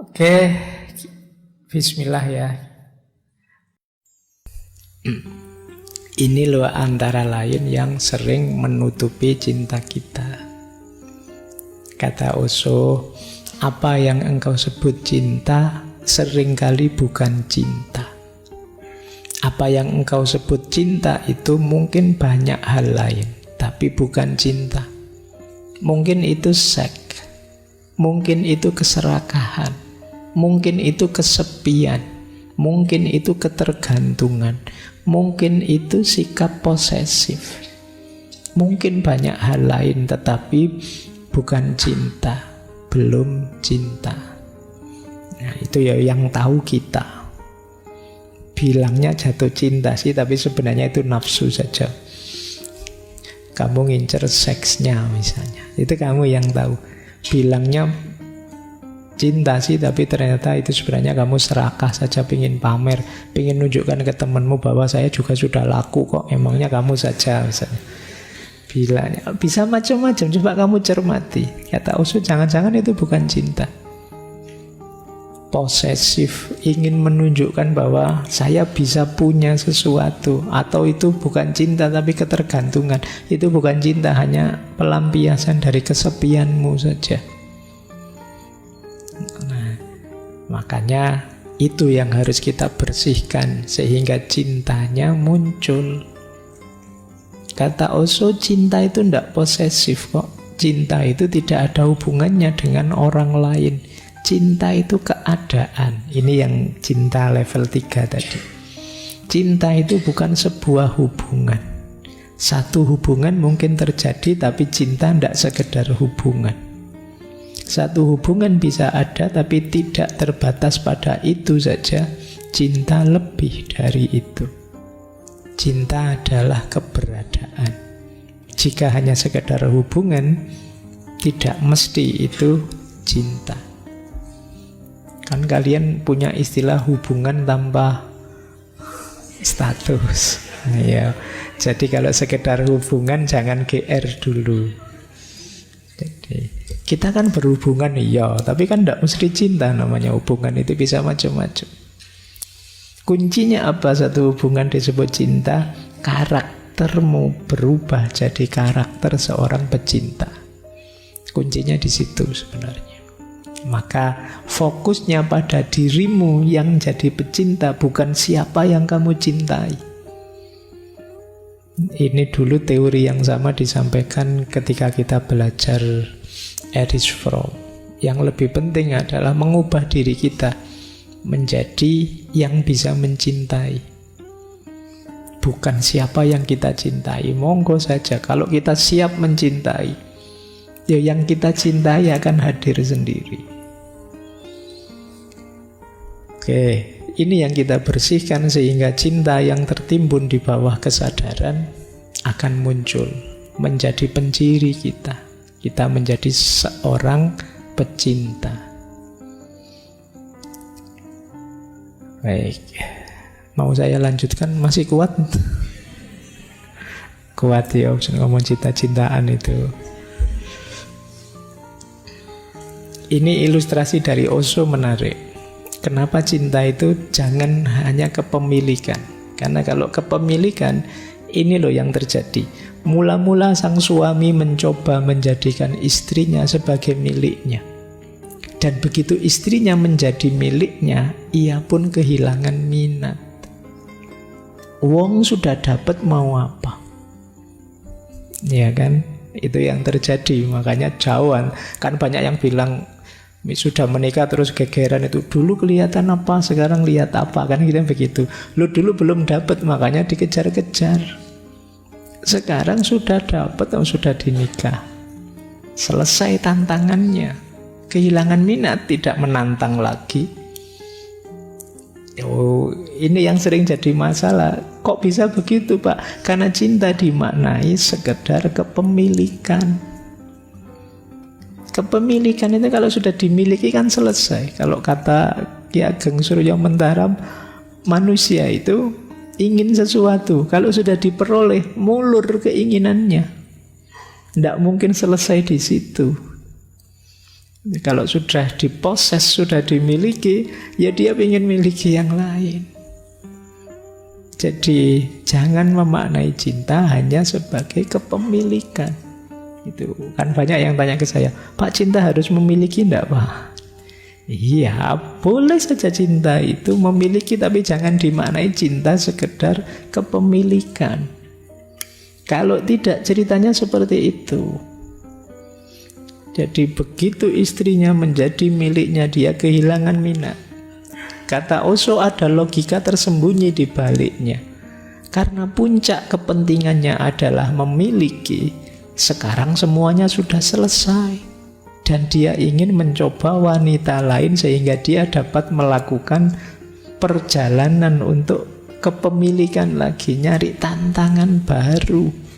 Oke, bismillah ya. Ini loh antara lain yang sering menutupi cinta kita. Kata Osho, apa yang engkau sebut cinta seringkali bukan cinta. Apa yang engkau sebut cinta itu mungkin banyak hal lain, tapi bukan cinta. Mungkin itu seks, mungkin itu keserakahan, mungkin itu kesepian, mungkin itu ketergantungan, mungkin itu sikap posesif, mungkin banyak hal lain, tetapi bukan cinta, belum cinta. Nah, itu ya yang tahu kita. Bilangnya jatuh cinta sih, tapi sebenarnya itu nafsu saja. Kamu ngincer seksnya misalnya, itu kamu yang tahu. Bilangnya cinta sih, tapi ternyata itu sebenarnya kamu serakah saja, pingin pamer, pingin nunjukkan ke temanmu bahwa saya juga sudah laku kok, emangnya kamu saja misalnya. Bilangnya bisa macam-macam, coba kamu cermati. Kata Osho, jangan-jangan itu bukan cinta. Posesif, ingin menunjukkan bahwa saya bisa punya sesuatu, atau itu bukan cinta tapi ketergantungan. Itu bukan cinta, hanya pelampiasan dari kesepianmu saja. Nah, makanya itu yang harus kita bersihkan sehingga cintanya muncul. Kata Osho, cinta itu tidak posesif kok. Cinta itu tidak ada hubungannya dengan orang lain. Cinta itu keadaan. Ini yang cinta level 3 tadi. Cinta itu bukan sebuah hubungan. Satu hubungan mungkin terjadi, tapi cinta tidak sekedar hubungan. Satu hubungan bisa ada, tapi tidak terbatas pada itu saja. Cinta lebih dari itu. Cinta adalah keberadaan. Jika hanya sekedar hubungan, tidak mesti itu cinta. Kan kalian punya istilah hubungan tanpa status. Ya. Jadi kalau sekedar hubungan jangan GR dulu. Jadi, kita kan berhubungan iya, tapi kan tidak mesti cinta namanya hubungan, itu bisa macam-macam. Kuncinya apa satu hubungan disebut cinta? Karaktermu berubah jadi karakter seorang pecinta. Kuncinya di situ sebenarnya. Maka fokusnya pada dirimu yang jadi pecinta, bukan siapa yang kamu cintai. Ini dulu teori yang sama disampaikan ketika kita belajar Erich Fromm. Yang lebih penting adalah mengubah diri kita menjadi yang bisa mencintai, bukan siapa yang kita cintai. Monggo saja, kalau kita siap mencintai, ya yang kita cintai akan hadir sendiri. Oke, ini yang kita bersihkan sehingga cinta yang tertimbun di bawah kesadaran akan muncul menjadi penciri kita. Kita menjadi seorang pecinta. Baik, mau saya lanjutkan? Masih kuat? Kuat ya, ngomong cinta-cintaan itu. Ini ilustrasi dari Osho menarik. Kenapa cinta itu jangan hanya kepemilikan? Karena kalau kepemilikan, ini loh yang terjadi. Mula-mula sang suami mencoba menjadikan istrinya sebagai miliknya. Dan begitu istrinya menjadi miliknya, ia pun kehilangan minat. Wong sudah dapat mau apa? Ya kan? Itu yang terjadi. Makanya jauhan. Kan banyak yang bilang sudah menikah terus gegeran itu. Dulu kelihatan apa, sekarang lihat apa. Kan kita begitu. Lu dulu belum dapat, makanya dikejar-kejar. Sekarang sudah dapat, sudah dinikah. Selesai tantangannya. Kehilangan minat, tidak menantang lagi. Oh, ini yang sering jadi masalah. Kok bisa begitu, Pak? Karena cinta dimaknai sekedar kepemilikan. Kepemilikan itu kalau sudah dimiliki kan selesai. Kalau kata Ki Ageng Suryo Mentaram, manusia itu ingin sesuatu. Kalau sudah diperoleh, mulur keinginannya. Tidak mungkin selesai di situ. Kalau sudah diposes, sudah dimiliki, ya dia ingin miliki yang lain. Jadi jangan memaknai cinta hanya sebagai kepemilikan. Itu kan banyak yang tanya ke saya, Pak, cinta harus memiliki enggak, Pak? Iya, boleh saja cinta itu memiliki, tapi jangan dimaknai cinta sekedar kepemilikan. Kalau tidak, ceritanya seperti itu. Jadi begitu istrinya menjadi miliknya, dia kehilangan minat. Kata Osho, ada logika tersembunyi di baliknya. Karena puncak kepentingannya adalah memiliki, sekarang semuanya sudah selesai. Dan dia ingin mencoba wanita lain sehingga dia dapat melakukan perjalanan untuk kepemilikan lagi, nyari tantangan baru.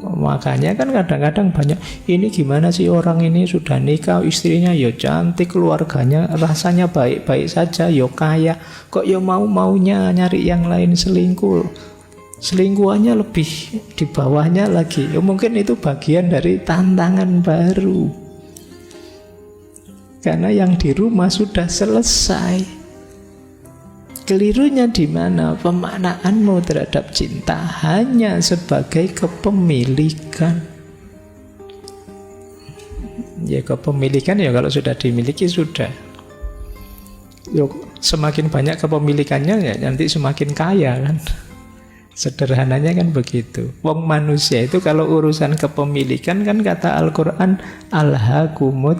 Makanya kan kadang-kadang banyak, ini gimana sih orang ini sudah nikah, istrinya ya cantik, keluarganya rasanya baik-baik saja, ya kaya, kok ya mau-maunya nyari yang lain, selingkuh, selingkuhannya lebih di bawahnya lagi. Ya mungkin itu bagian dari tantangan baru, karena yang di rumah sudah selesai. Kelirunya di mana? Pemaknaanmu terhadap cinta hanya sebagai kepemilikan. Ya kepemilikan ya kalau sudah dimiliki sudah. Yuk, semakin banyak kepemilikannya ya nanti semakin kaya kan. Sederhananya kan begitu. Wong manusia itu kalau urusan kepemilikan kan kata Al-Quran, alhaakumut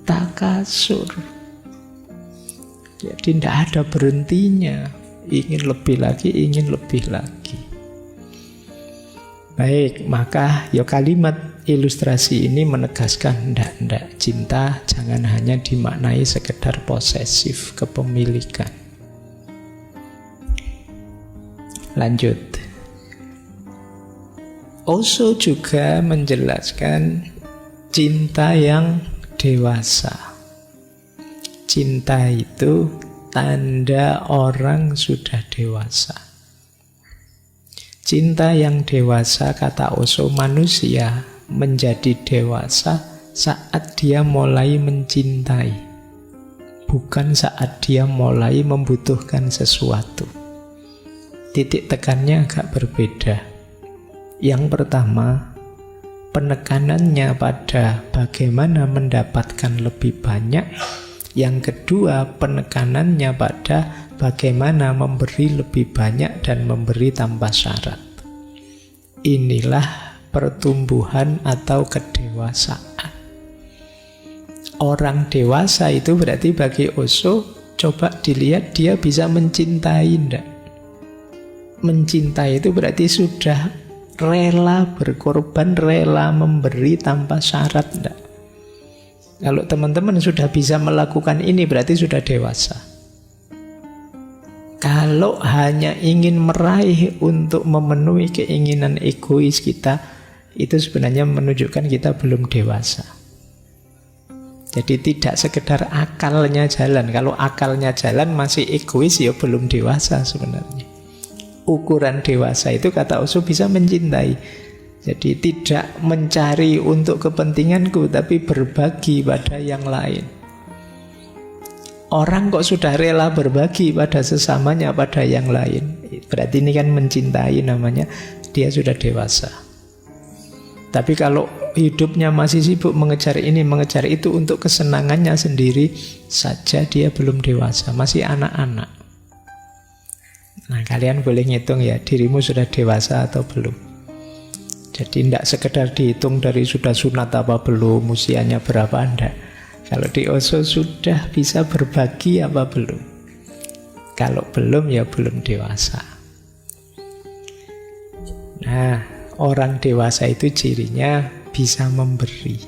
takasur. Jadi tidak ada berhentinya. Ingin lebih lagi, ingin lebih lagi. Baik, maka ya kalimat ilustrasi ini menegaskan ndak cinta jangan hanya dimaknai sekedar posesif, kepemilikan. Lanjut. Osho juga menjelaskan cinta yang dewasa. Cinta itu tanda orang sudah dewasa. Cinta yang dewasa, kata Osho, manusia menjadi dewasa saat dia mulai mencintai, bukan saat dia mulai membutuhkan sesuatu. Titik tekannya agak berbeda. Yang pertama, penekanannya pada bagaimana mendapatkan lebih banyak. Yang kedua, penekanannya pada bagaimana memberi lebih banyak dan memberi tanpa syarat. Inilah pertumbuhan atau kedewasaan. Orang dewasa itu berarti bagi Osho, coba dilihat dia bisa mencintai enggak? Mencintai itu berarti sudah rela berkorban, rela memberi tanpa syarat enggak? Kalau teman-teman sudah bisa melakukan ini berarti sudah dewasa. Kalau hanya ingin meraih untuk memenuhi keinginan egois kita, itu sebenarnya menunjukkan kita belum dewasa. Jadi tidak sekedar akalnya jalan. Kalau akalnya jalan masih egois, ya belum dewasa sebenarnya. Ukuran dewasa itu kata Osho bisa mencintai. Jadi tidak mencari untuk kepentinganku, tapi berbagi pada yang lain. Orang kok sudah rela berbagi pada sesamanya, pada yang lain, berarti ini kan mencintai namanya, dia sudah dewasa. Tapi kalau hidupnya masih sibuk mengejar ini, mengejar itu untuk kesenangannya sendiri saja, dia belum dewasa, masih anak-anak. Nah, kalian boleh ngitung ya, dirimu sudah dewasa atau belum. Jadi tidak sekedar dihitung dari sudah sunat apa belum, usianya berapa, enggak. Kalau di Osho sudah bisa berbagi apa belum. Kalau belum ya belum dewasa. Nah, orang dewasa itu cirinya bisa memberi.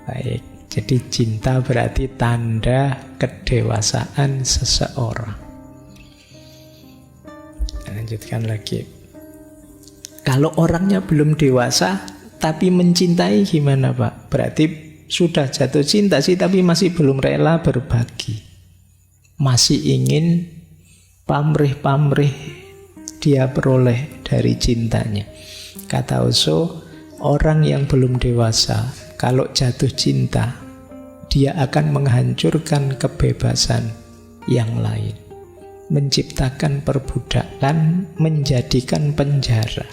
Baik, jadi cinta berarti tanda kedewasaan seseorang. Lanjutkan lagi. Kalau orangnya belum dewasa tapi mencintai gimana, Pak? Berarti sudah jatuh cinta sih tapi masih belum rela berbagi. Masih ingin pamrih-pamrih dia peroleh dari cintanya. Kata Osho, Orang yang belum dewasa, kalau jatuh cinta, dia akan menghancurkan kebebasan yang lain, menciptakan perbudakan, menjadikan penjara.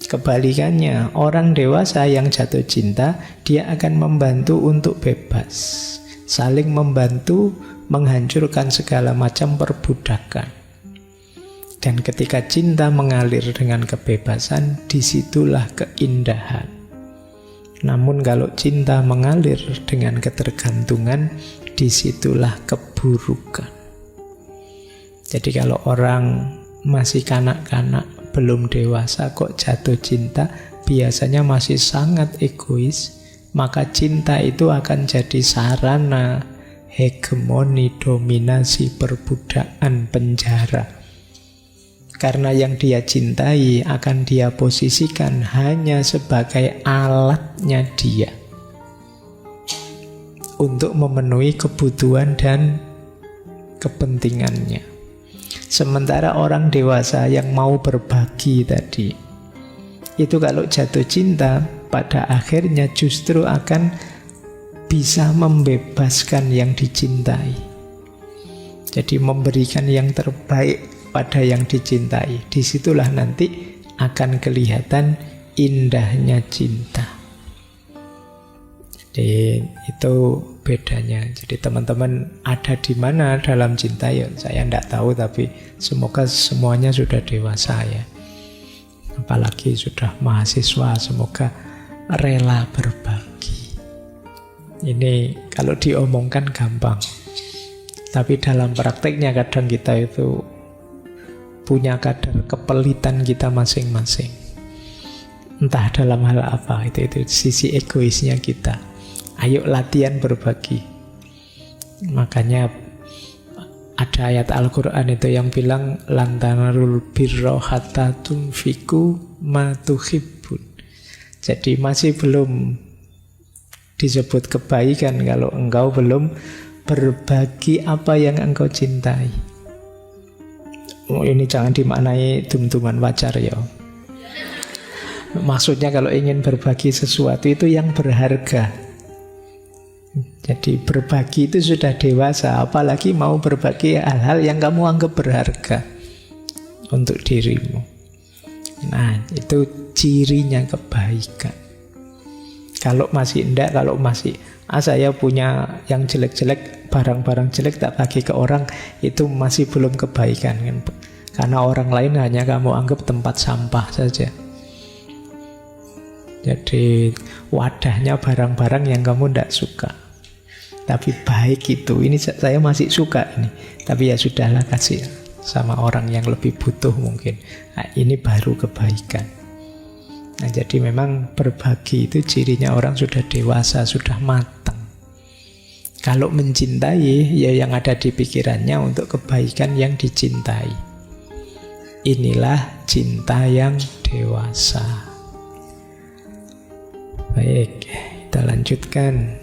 Kebalikannya, orang dewasa yang jatuh cinta, dia akan membantu untuk bebas, saling membantu menghancurkan segala macam perbudakan. Dan ketika cinta mengalir dengan kebebasan, disitulah keindahan. Namun kalau cinta mengalir dengan ketergantungan, disitulah keburukan. Jadi kalau orang masih kanak-kanak, belum dewasa kok jatuh cinta, biasanya masih sangat egois, maka cinta itu akan jadi sarana hegemoni, dominasi, perbudakan, penjara. Karena yang dia cintai akan dia posisikan hanya sebagai alatnya dia untuk memenuhi kebutuhan dan kepentingannya. Sementara orang dewasa yang mau berbagi tadi, itu kalau jatuh cinta, pada akhirnya justru akan bisa membebaskan yang dicintai. Jadi memberikan yang terbaik pada yang dicintai. Disitulah nanti akan kelihatan indahnya cinta. Jadi itu bedanya. Jadi teman-teman ada di mana dalam cinta ya saya tidak tahu, tapi semoga semuanya sudah dewasa ya. Apalagi sudah mahasiswa, semoga rela berbagi. Ini kalau diomongkan gampang, tapi dalam prakteknya kadang kita itu punya kadar kepelitan kita masing-masing. Entah dalam hal apa, itu sisi egoisnya kita. Ayo latihan berbagi. Makanya ada ayat Al-Quran itu yang bilang lantanarul birra hatta tunfiku ma tuhibbun. Jadi masih belum disebut kebaikan kalau engkau belum berbagi apa yang engkau cintai. Ini jangan dimaknai dum-duman pacar ya. Maksudnya kalau ingin berbagi sesuatu itu yang berharga. Jadi berbagi itu sudah dewasa, apalagi mau berbagi hal-hal yang kamu anggap berharga untuk dirimu. Nah, itu cirinya kebaikan. Kalau masih enggak, kalau masih saya punya yang jelek-jelek, barang-barang jelek tak bagi ke orang, itu masih belum kebaikan kan? Karena orang lain hanya kamu anggap tempat sampah saja. Jadi wadahnya barang-barang yang kamu tidak suka. Tapi baik itu, ini saya masih suka ini. Tapi ya sudahlah, kasih sama orang yang lebih butuh mungkin. Nah, ini baru kebaikan. Nah, jadi memang berbagi itu cirinya orang sudah dewasa, sudah matang. Kalau mencintai, ya yang ada di pikirannya untuk kebaikan yang dicintai. Inilah cinta yang dewasa. Baik, kita lanjutkan.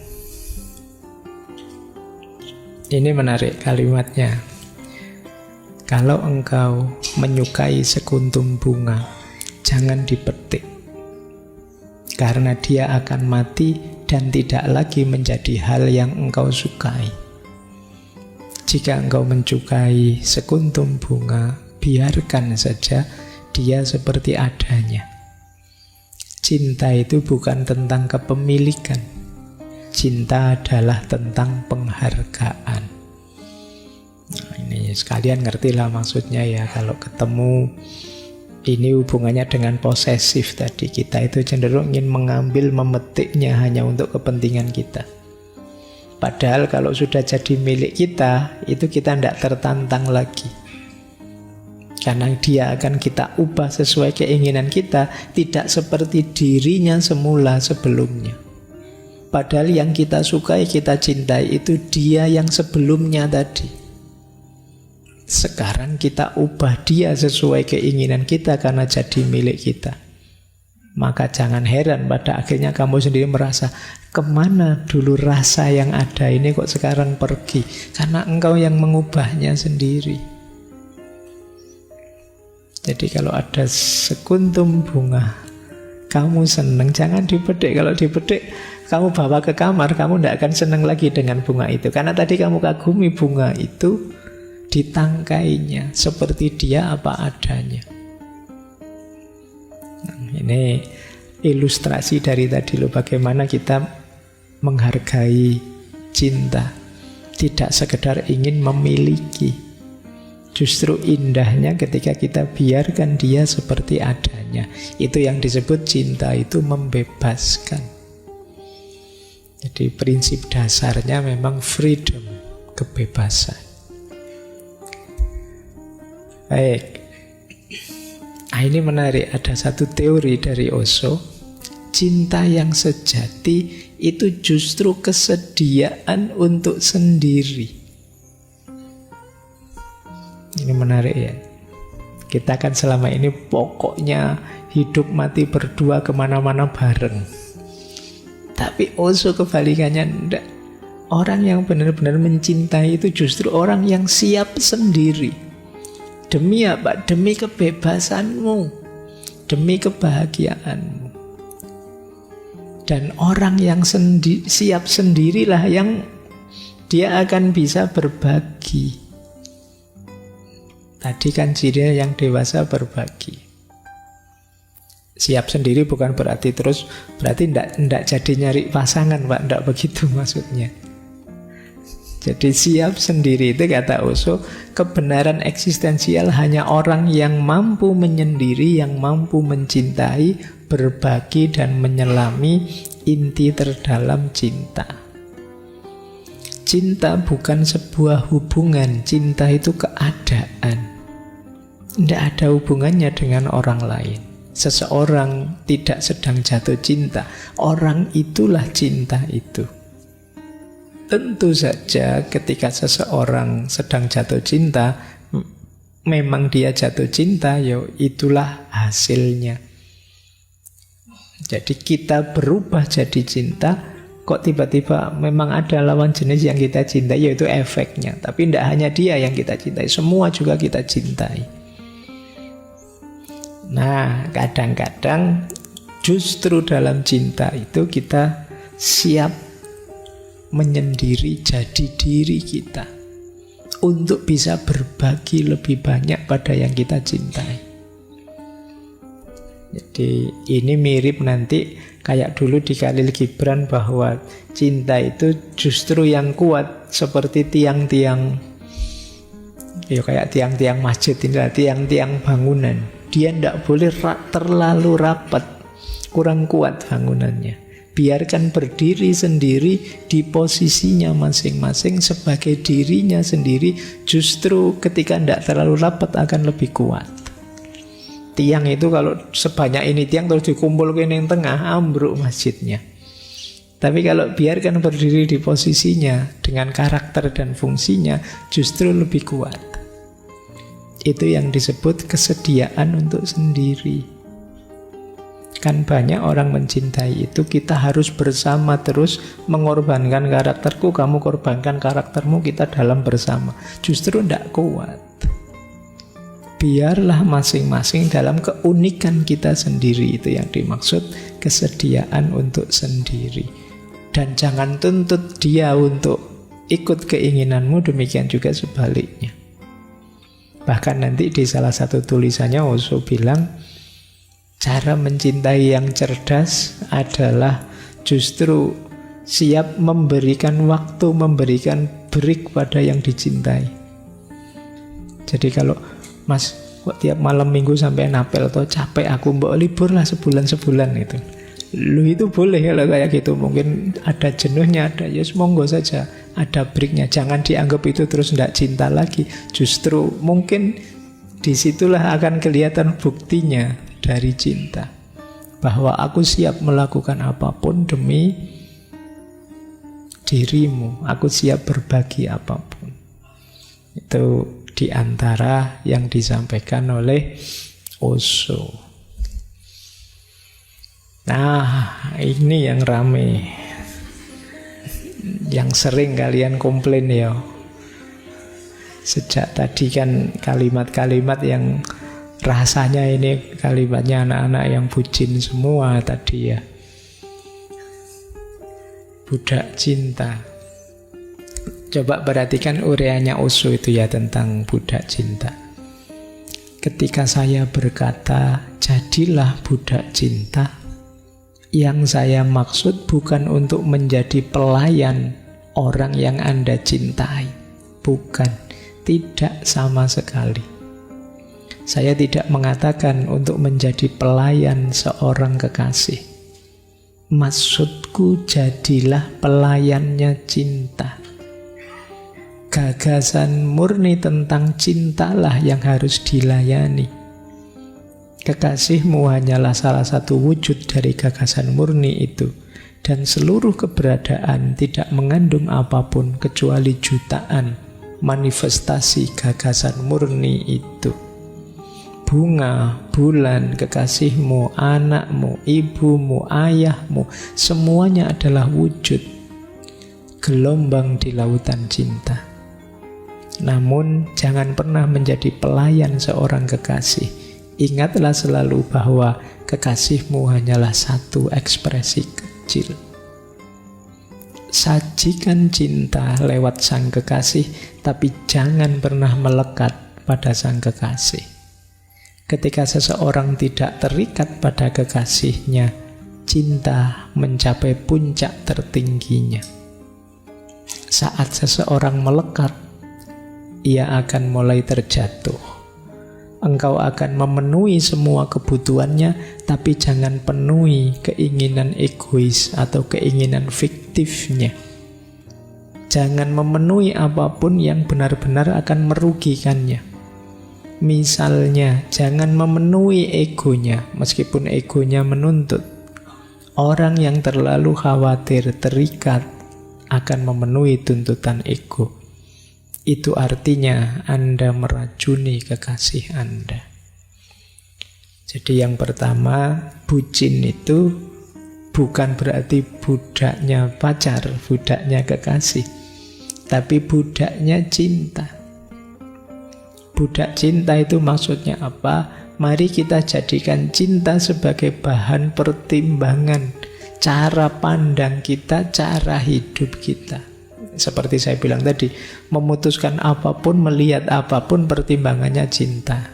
Ini menarik kalimatnya. Kalau engkau menyukai sekuntum bunga, jangan dipetik. Karena dia akan mati dan tidak lagi menjadi hal yang engkau sukai. Jika engkau menyukai sekuntum bunga, biarkan saja dia seperti adanya. Cinta itu bukan tentang kepemilikan. Cinta adalah tentang penghargaan. Nah, ini sekalian ngertilah maksudnya ya. Kalau ketemu ini hubungannya dengan posesif tadi. Kita itu cenderung ingin mengambil, memetiknya hanya untuk kepentingan kita. Padahal kalau sudah jadi milik kita, itu kita tidak tertantang lagi. Karena dia akan kita ubah sesuai keinginan kita, tidak seperti dirinya semula sebelumnya. Padahal yang kita sukai, kita cintai itu dia yang sebelumnya tadi. Sekarang kita ubah dia sesuai keinginan kita karena jadi milik kita. Maka jangan heran pada akhirnya kamu sendiri merasa, kemana dulu rasa yang ada ini kok sekarang pergi? Karena engkau yang mengubahnya sendiri. Jadi kalau ada sekuntum bunga kamu seneng. Jangan dipetik. Kalau dipetik, kamu bawa ke kamar, kamu tidak akan seneng lagi dengan bunga itu. Karena tadi kamu kagumi bunga itu, ditangkainya seperti dia apa adanya. Nah, ini ilustrasi dari tadi loh, bagaimana kita menghargai cinta. Tidak sekedar ingin memiliki. Justru indahnya ketika kita biarkan dia seperti adanya. Itu yang disebut cinta itu membebaskan. Jadi prinsip dasarnya memang freedom, kebebasan. Baik. Nah, ini menarik, ada satu teori dari Osho. Cinta yang sejati itu justru kesediaan untuk sendiri. Ini menarik ya. Kita kan selama ini pokoknya hidup mati berdua kemana-mana bareng. Tapi Osho kebalikannya, enggak. Orang yang benar-benar mencintai itu justru orang yang siap sendiri. Demi apa? Demi kebebasanmu, demi kebahagiaanmu. Dan orang yang siap sendirilah yang dia akan bisa berbagi. Tadi kan cirinya yang dewasa berbagi. Siap sendiri bukan berarti ndak jadi nyari pasangan, Pak, ndak begitu maksudnya. Jadi siap sendiri itu kata Osho, kebenaran eksistensial hanya orang yang mampu menyendiri, yang mampu mencintai, berbagi dan menyelami inti terdalam cinta. Cinta bukan sebuah hubungan, cinta itu keadaan. Tidak ada hubungannya dengan orang lain. Seseorang tidak sedang jatuh cinta, orang itulah cinta itu. Tentu saja ketika seseorang sedang jatuh cinta, memang dia jatuh cinta, ya itulah hasilnya. Jadi kita berubah jadi cinta, kok tiba-tiba memang ada lawan jenis yang kita cintai, yaitu efeknya. Tapi tidak hanya dia yang kita cintai, semua juga kita cintai. Nah, kadang-kadang justru dalam cinta itu kita siap menyendiri jadi diri kita untuk bisa berbagi lebih banyak pada yang kita cintai. Jadi ini mirip nanti kayak dulu di Khalil Gibran, bahwa cinta itu justru yang kuat seperti tiang-tiang, ya kayak tiang-tiang masjid ini, tiang-tiang bangunan. Dia tidak boleh terlalu rapat, kurang kuat bangunannya. Biarkan berdiri sendiri di posisinya masing-masing sebagai dirinya sendiri. Justru ketika tidak terlalu rapat akan lebih kuat. Tiang itu kalau sebanyak ini tiang terus dikumpulkan yang tengah, ambruk masjidnya. Tapi kalau biarkan berdiri di posisinya dengan karakter dan fungsinya, justru lebih kuat. Itu yang disebut kesediaan untuk sendiri. Kan banyak orang mencintai itu, kita harus bersama terus, mengorbankan karakterku, kamu korbankan karaktermu, kita dalam bersama. Justru tidak kuat. Biarlah masing-masing dalam keunikan kita sendiri, itu yang dimaksud kesediaan untuk sendiri. Dan jangan tuntut dia untuk ikut keinginanmu, demikian juga sebaliknya. Bahkan nanti di salah satu tulisannya Osho bilang, cara mencintai yang cerdas adalah justru siap memberikan waktu, memberikan break pada yang dicintai. Jadi kalau Mas, kok tiap malam minggu sampai napel atau capek aku, mbok libur lah sebulan itu. Lu itu boleh kalau kayak gitu. Mungkin ada jenuhnya, ada ya monggo saja, ada breaknya. Jangan dianggap itu terus tidak cinta lagi. Justru mungkin disitulah akan kelihatan buktinya dari cinta, bahwa aku siap melakukan apapun demi dirimu, aku siap berbagi apapun. Itu diantara yang disampaikan oleh Osho. Nah, ini yang rame, yang sering kalian komplain ya. Sejak tadi kan kalimat-kalimat yang Rasanya ini kalimatnya anak-anak yang bucin semua tadi ya. Budak cinta. Coba perhatikan ureanya Osho itu ya tentang budak cinta. Ketika saya berkata, jadilah budak cinta, yang saya maksud bukan untuk menjadi pelayan orang yang Anda cintai. Bukan, tidak sama sekali. Saya tidak mengatakan untuk menjadi pelayan seorang kekasih. Maksudku jadilah pelayannya cinta. Gagasan murni tentang cintalah yang harus dilayani. Kekasihmu hanyalah salah satu wujud dari gagasan murni itu, dan seluruh keberadaan tidak mengandung apapun kecuali jutaan manifestasi gagasan murni itu. Bunga, bulan, kekasihmu, anakmu, ibumu, ayahmu, semuanya adalah wujud gelombang di lautan cinta. Namun jangan pernah menjadi pelayan seorang kekasih. Ingatlah selalu bahwa kekasihmu hanyalah satu ekspresi kecil. Sajikan cinta lewat sang kekasih, tapi jangan pernah melekat pada sang kekasih. Ketika seseorang tidak terikat pada kekasihnya, cinta mencapai puncak tertingginya. Saat seseorang melekat, ia akan mulai terjatuh. Engkau akan memenuhi semua kebutuhannya, tapi jangan penuhi keinginan egois atau keinginan fiktifnya. Jangan memenuhi apapun yang benar-benar akan merugikannya. Misalnya, jangan memenuhi egonya, meskipun egonya menuntut. Orang yang terlalu khawatir, terikat, akan memenuhi tuntutan ego. Itu artinya Anda meracuni kekasih Anda. Jadi yang pertama, bucin itu bukan berarti budaknya pacar, budaknya kekasih, tapi budaknya cinta. Budak cinta itu maksudnya apa? Mari kita jadikan cinta sebagai bahan pertimbangan, cara pandang kita, cara hidup kita. Seperti saya bilang tadi, memutuskan apapun, melihat apapun, pertimbangannya cinta.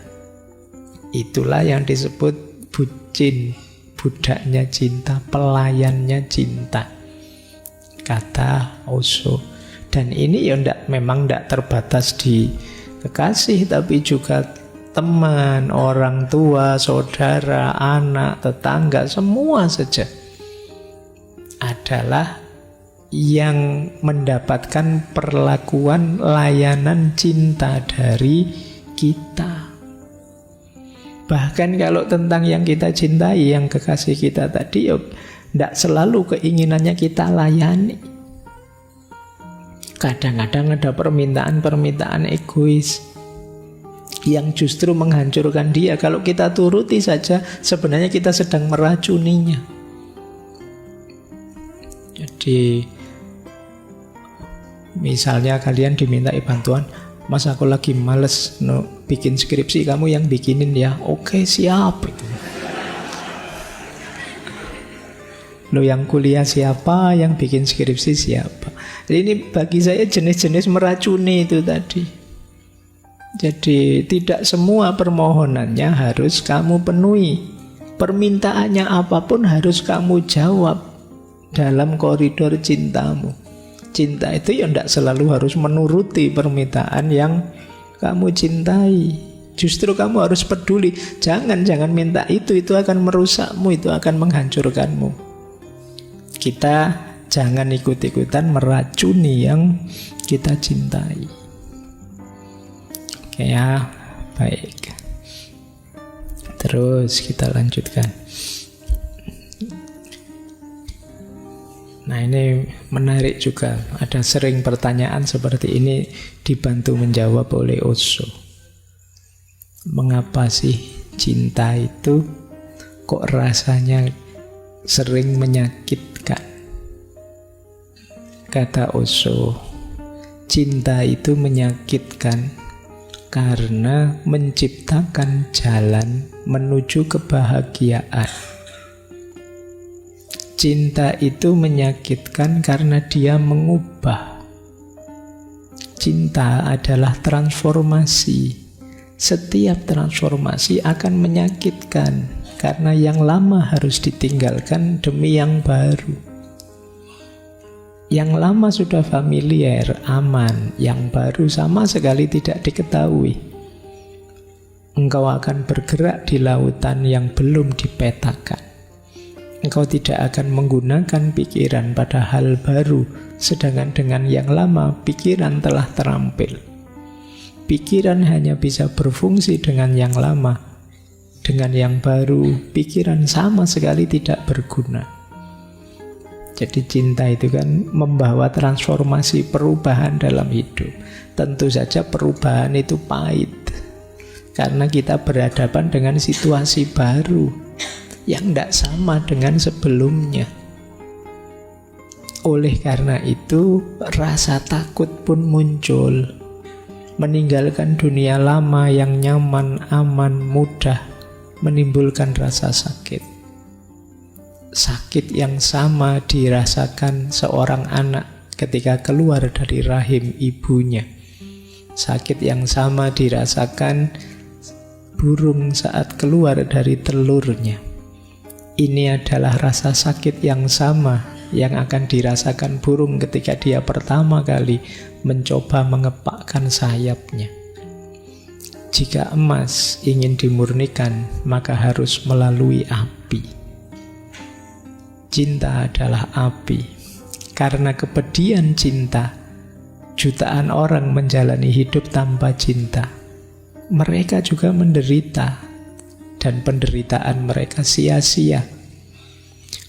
Itulah yang disebut bucin, budaknya cinta, pelayannya cinta, kata Osho. Dan ini ya memang tidak terbatas di kekasih, tapi juga teman, orang tua, saudara, anak, tetangga, semua saja adalah yang mendapatkan perlakuan layanan cinta dari kita. Bahkan kalau tentang yang kita cintai, yang kekasih kita tadi, tidak selalu keinginannya kita layani. Kadang-kadang ada permintaan-permintaan egois yang justru menghancurkan dia. Kalau kita turuti saja, sebenarnya kita sedang meracuninya. Jadi misalnya kalian dimintai bantuan, Mas aku lagi males bikin skripsi, kamu yang bikinin ya. Oke siap. Lo yang kuliah siapa, yang bikin skripsi siapa. Jadi ini bagi saya jenis-jenis meracuni itu tadi. Jadi tidak semua permohonannya harus kamu penuhi. Permintaannya apapun harus kamu jawab dalam koridor cintamu. Cinta itu ya tidak selalu harus menuruti permintaan yang kamu cintai. Justru kamu harus peduli. Jangan minta itu akan merusakmu, itu akan menghancurkanmu. Kita jangan ikut-ikutan meracuni yang kita cintai. Oke ya, baik. Terus kita lanjutkan. Nah ini menarik juga, ada sering pertanyaan seperti ini dibantu menjawab oleh Osho. Mengapa sih cinta itu kok rasanya sering menyakitkan? Kata Osho, cinta itu menyakitkan karena menciptakan jalan menuju kebahagiaan. Cinta itu menyakitkan karena dia mengubah. Cinta adalah transformasi. Setiap transformasi akan menyakitkan karena yang lama harus ditinggalkan demi yang baru. Yang lama sudah familiar, aman. Yang baru sama sekali tidak diketahui. Engkau akan bergerak di lautan yang belum dipetakan. Engkau tidak akan menggunakan pikiran pada hal baru, sedangkan dengan yang lama, pikiran telah terampil. Pikiran hanya bisa berfungsi dengan yang lama. Dengan yang baru, pikiran sama sekali tidak berguna. Jadi cinta itu kan membawa transformasi perubahan dalam hidup. Tentu saja perubahan itu pahit, karena kita berhadapan dengan situasi baru yang tidak sama dengan sebelumnya. Oleh karena itu, rasa takut pun muncul. Meninggalkan dunia lama yang nyaman, aman, mudah, menimbulkan rasa sakit. Sakit yang sama dirasakan seorang anak ketika keluar dari rahim ibunya. Sakit yang sama dirasakan burung saat keluar dari telurnya. Ini adalah rasa sakit yang sama yang akan dirasakan burung ketika dia pertama kali mencoba mengepakkan sayapnya. Jika emas ingin dimurnikan, maka harus melalui api. Cinta adalah api. Karena kepedihan cinta, jutaan orang menjalani hidup tanpa cinta. Mereka juga menderita, dan penderitaan mereka sia-sia.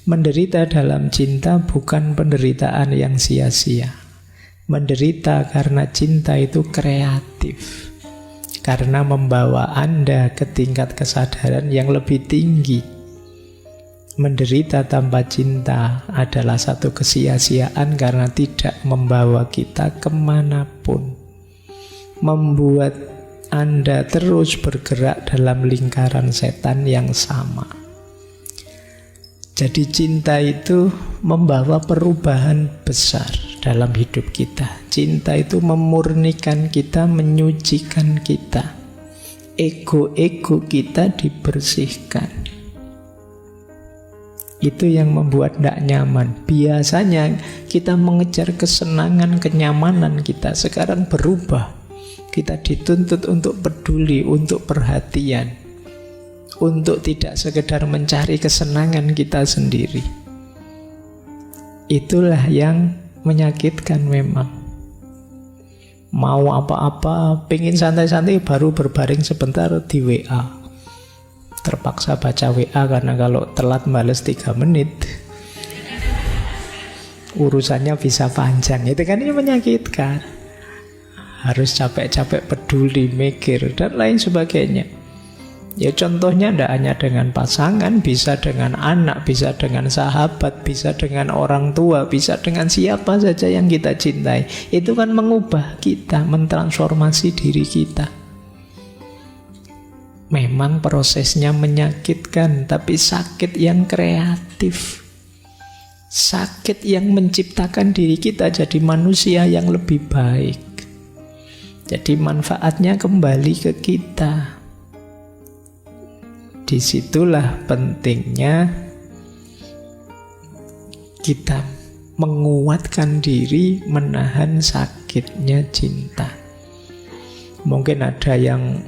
Menderita dalam cinta bukan penderitaan yang sia-sia. Menderita karena cinta itu kreatif, karena membawa Anda ke tingkat kesadaran yang lebih tinggi. Menderita tanpa cinta adalah satu kesia-siaan karena tidak membawa kita kemanapun. Membuat Anda terus bergerak dalam lingkaran setan yang sama. Jadi cinta itu membawa perubahan besar dalam hidup kita. Cinta itu memurnikan kita, menyucikan kita. Ego-ego kita dibersihkan. Itu yang membuat tidak nyaman. Biasanya kita mengejar kesenangan, kenyamanan kita. Sekarang berubah. Kita dituntut untuk peduli, untuk perhatian, untuk tidak sekedar mencari kesenangan kita sendiri. Itulah yang menyakitkan memang. Mau apa-apa, pengen santai-santai baru berbaring sebentar di WA. Terpaksa baca WA karena kalau telat bales 3 menit urusannya bisa panjang. Itu kan ini menyakitkan. Harus capek-capek peduli, mikir, dan lain sebagainya. Ya contohnya tidak hanya dengan pasangan, bisa dengan anak, bisa dengan sahabat, bisa dengan orang tua, bisa dengan siapa saja yang kita cintai. Itu kan mengubah kita, mentransformasi diri kita. Memang prosesnya menyakitkan, tapi sakit yang kreatif. Sakit yang menciptakan diri kita jadi manusia yang lebih baik. Jadi manfaatnya kembali ke kita. Disitulah pentingnya kita menguatkan diri menahan sakitnya cinta. Mungkin ada yang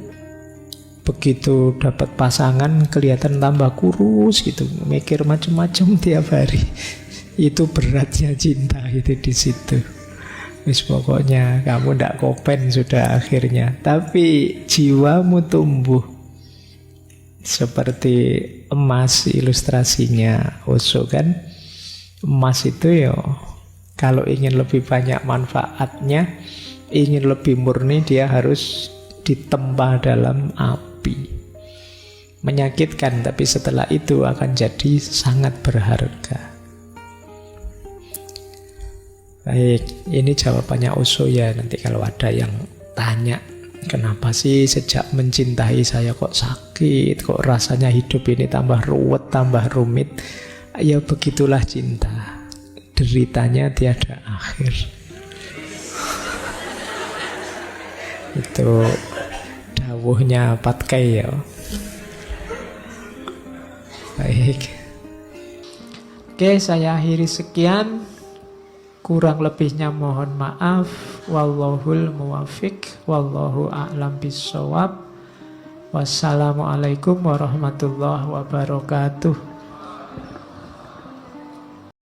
begitu dapat pasangan kelihatan tambah kurus gitu, mikir macam-macam tiap hari. Itu beratnya cinta itu di situ. Wis pokoknya kamu ndak kopen sudah akhirnya. Tapi jiwamu tumbuh seperti emas, ilustrasinya Osho kan. Emas itu ya kalau ingin lebih banyak manfaatnya, ingin lebih murni, dia harus ditempa dalam api. Menyakitkan, tapi setelah itu akan jadi sangat berharga. Baik, ini jawabannya Osho ya. Nanti kalau ada yang tanya Kenapa sih sejak mencintai saya kok sakit, kok rasanya hidup ini tambah ruwet, tambah rumit? Ya begitulah cinta, deritanya tiada akhir. Itu dawuhnya Patkai ya. Baik. Oke, saya akhiri sekian. Kurang lebihnya mohon maaf. Wallahul muwafiq. Wallahu a'lam bishawab. Wassalamualaikum warahmatullahi wabarakatuh.